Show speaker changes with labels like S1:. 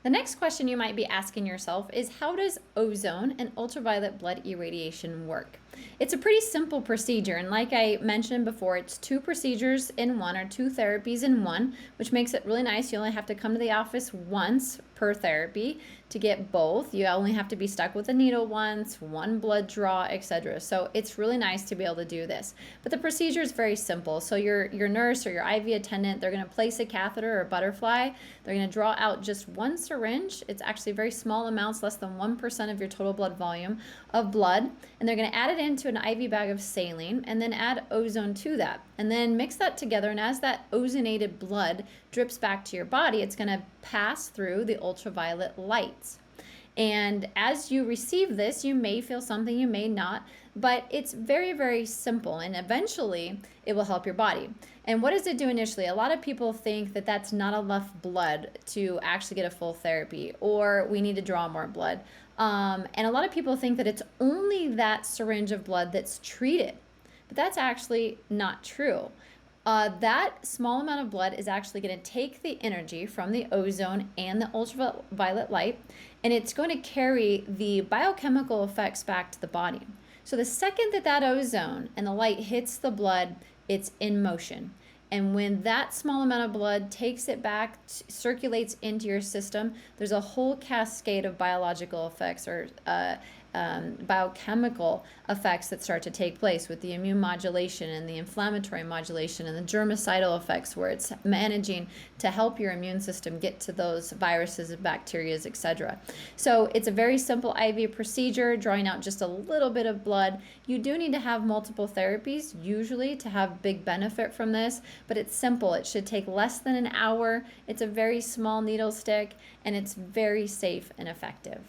S1: The next question you might be asking yourself is, how does ozone and ultraviolet blood irradiation work? It's a pretty simple procedure, and like I mentioned before, it's two procedures in one, or two therapies in one, which makes it really nice. You only have to come to the office once per therapy to get both. You only have to be stuck with a needle once, one blood draw, etc. So it's really nice to be able to do this. But the procedure is very simple. So your nurse or your IV attendant, they're going to place a catheter or a butterfly. They're going to draw out just one syringe. It's actually very small amounts, less than 1% of your total blood volume of blood. And they're going to add it into an IV bag of saline and then add ozone to that. And then mix that together. And as that ozonated blood drips back to your body, it's going to pass through the ultraviolet lights. And as you receive this, you may feel something, you may not, but it's very, very simple. And eventually it will help your body. And what does it do initially? A lot of people think that that's not enough blood to actually get a full therapy, or we need to draw more blood. And a lot of people think that it's only that syringe of blood that's treated, but that's actually not true. That small amount of blood is actually going to take the energy from the ozone and the ultraviolet light, and it's going to carry the biochemical effects back to the body. So the second that that ozone and the light hits the blood, it's in motion. And when that small amount of blood takes it back, circulates into your system, there's a whole cascade of biological effects, or biochemical effects that start to take place with the immune modulation and the inflammatory modulation and the germicidal effects, where it's managing to help your immune system get to those viruses and bacteria, etc. So it's a very simple IV procedure, drawing out just a little bit of blood. You do need to have multiple therapies usually to have big benefit from this, but it's simple. It should take less than an hour. It's a very small needle stick, and it's very safe and effective.